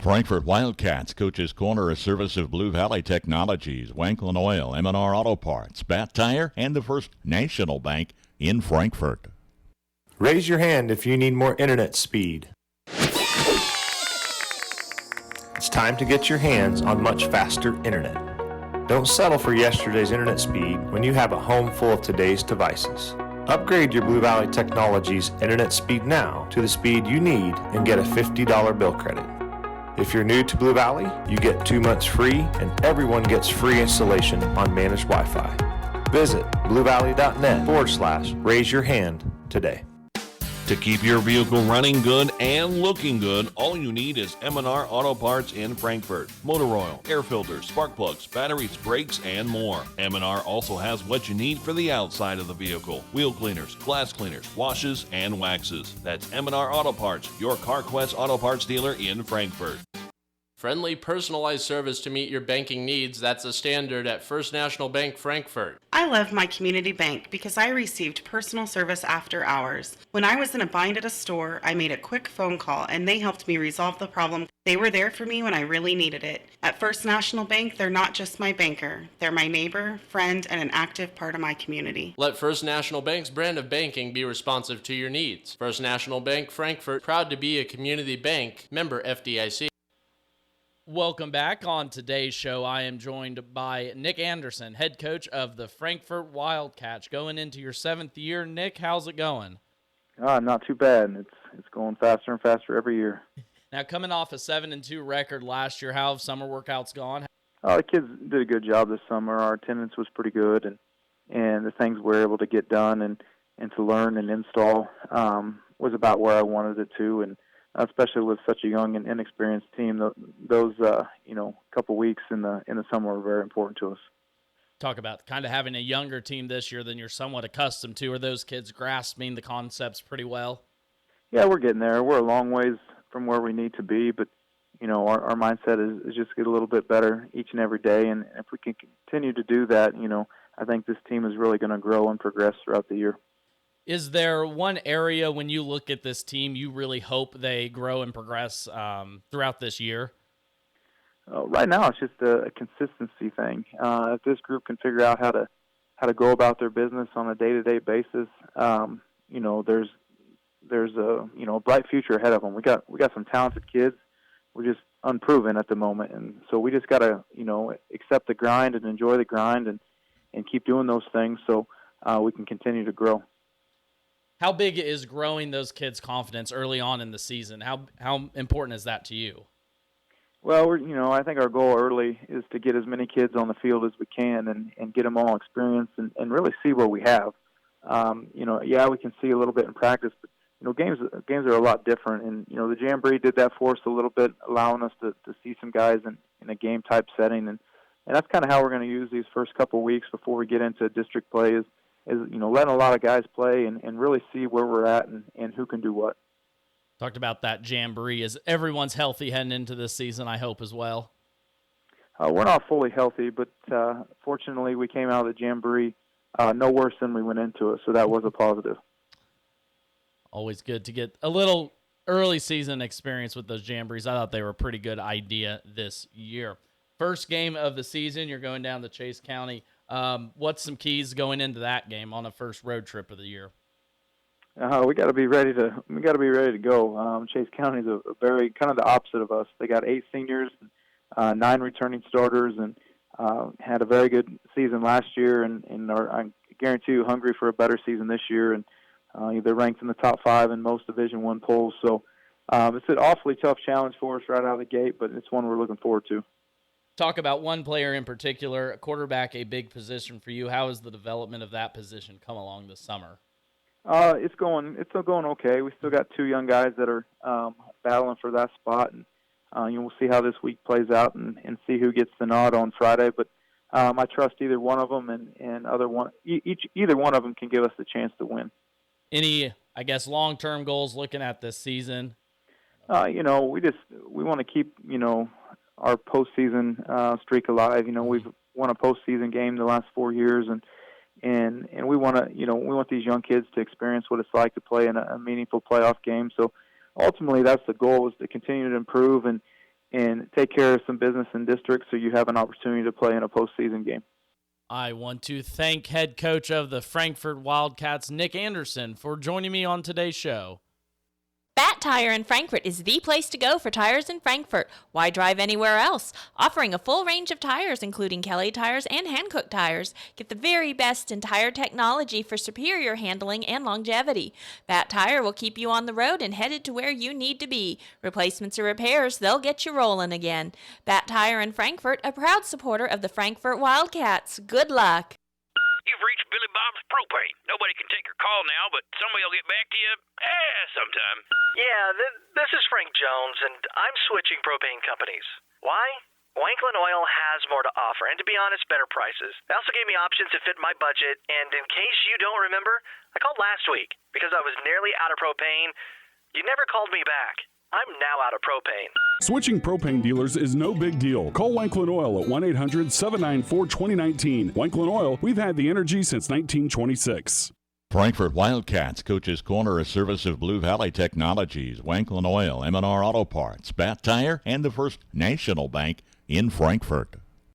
Frankfort Wildcats Coach's Corner, a service of Blue Valley Technologies, Wanklin Oil, M&R Auto Parts, Bat Tire, and the First National Bank in Frankfort. Raise your hand if you need more internet speed. It's time to get your hands on much faster internet. Don't settle for yesterday's internet speed when you have a home full of today's devices. Upgrade your Blue Valley Technologies internet speed now to the speed you need and get a $50 bill credit. If you're new to Blue Valley, you get 2 months free and everyone gets free installation on managed Wi-Fi. Visit bluevalley.net/raise your hand today. To keep your vehicle running good and looking good, all you need is M&R Auto Parts in Frankfort. Motor oil, air filters, spark plugs, batteries, brakes, and more. M&R also has what you need for the outside of the vehicle. Wheel cleaners, glass cleaners, washes, and waxes. That's M&R Auto Parts, your CarQuest Auto Parts dealer in Frankfort. Friendly, personalized service to meet your banking needs. That's a standard at First National Bank, Frankfort. I love my community bank because I received personal service after hours. When I was in a bind at a store, I made a quick phone call and they helped me resolve the problem. They were there for me when I really needed it. At First National Bank, they're not just my banker. They're my neighbor, friend, and an active part of my community. Let First National Bank's brand of banking be responsive to your needs. First National Bank, Frankfort, proud to be a community bank. Member FDIC. Welcome back. On today's show, I am joined by Nick Anderson, head coach of the Frankfort Wildcats. Going into your 7th year, Nick, how's it going? Not too bad. It's going faster and faster every year. Now, coming off a 7-2 record last year, how have summer workouts gone? The kids did a good job this summer. Our attendance was pretty good, and the things we were able to get done and to learn and install was about where I wanted it to, and especially with such a young and inexperienced team, those couple weeks in the summer were very important to us. Talk about kind of having a younger team this year than you're somewhat accustomed to. Are those kids grasping the concepts pretty well? Yeah, we're getting there. We're a long ways from where we need to be, but our mindset is just get a little bit better each and every day, and if we can continue to do that, I think this team is really going to grow and progress throughout the year. Is there one area when you look at this team you really hope they grow and progress throughout this year? Right now, it's just a consistency thing. If this group can figure out how to go about their business on a day-to-day basis, there's a bright future ahead of them. We got some talented kids. We're just unproven at the moment, and so we just got to accept the grind and enjoy the grind and keep doing those things so we can continue to grow. How big is growing those kids' confidence early on in the season? How important is that to you? Well, I think our goal early is to get as many kids on the field as we can and get them all experience and really see what we have. We can see a little bit in practice, but games are a lot different. And the Jamboree did that for us a little bit, allowing us to see some guys in a game type setting, and that's kind of how we're going to use these first couple weeks before we get into district play is letting a lot of guys play and really see where we're at and who can do what. Talked about that Jamboree. Is everyone's healthy heading into this season, I hope, as well? We're not fully healthy, but fortunately we came out of the Jamboree no worse than we went into it, so that was a positive. Always good to get a little early season experience with those Jamborees. I thought they were a pretty good idea this year. First game of the season, you're going down to Chase County. What's some keys going into that game on the first road trip of the year? We got to be ready to go. Chase County is a very kind of the opposite of us. They got 8 seniors, 9 returning starters, and had a very good season last year, and are, I guarantee you, hungry for a better season this year. And they're ranked in the top 5 in most Division I polls. So it's an awfully tough challenge for us right out of the gate, but it's one we're looking forward to. Talk about one player in particular, quarterback, a big position for you. How has the development of that position come along this summer? It's still going okay. We still got 2 young guys that are battling for that spot, and we'll see how this week plays out and see who gets the nod on Friday. But I trust either one of them, and either one of them can give us the chance to win. Any, I guess, long-term goals looking at this season? We want to keep our postseason streak alive. We've won a postseason game the last 4 years, and we want these young kids to experience what it's like to play in a meaningful playoff game. So ultimately, that's the goal, is to continue to improve and and take care of some business in district so you have an opportunity to play in a postseason game. I want to thank head coach of the Frankfort Wildcats, Nick Anderson, for joining me on today's show. Bat Tire in Frankfort is the place to go for tires in Frankfort. Why drive anywhere else? Offering a full range of tires, including Kelly tires and Hankook tires. Get the very best in tire technology for superior handling and longevity. Bat Tire will keep you on the road and headed to where you need to be. Replacements or repairs, they'll get you rolling again. Bat Tire in Frankfort, a proud supporter of the Frankfort Wildcats. Good luck. You've reached Billy Bob's Propane. Nobody can take your call now, but somebody will get back to you sometime. Yeah, this is Frank Jones, and I'm switching propane companies. Why? Wanklin Oil has more to offer, and to be honest, better prices. They also gave me options that fit my budget, and in case you don't remember, I called last week because I was nearly out of propane. You never called me back. I'm now out of propane. Switching propane dealers is no big deal. Call Wanklin Oil at 1-800-794-2019. Wanklin Oil, we've had the energy since 1926. Frankfort Wildcats Coach's Corner, a service of Blue Valley Technologies, Wanklin Oil, M&R Auto Parts, Bat Tire, and the First National Bank in Frankfort.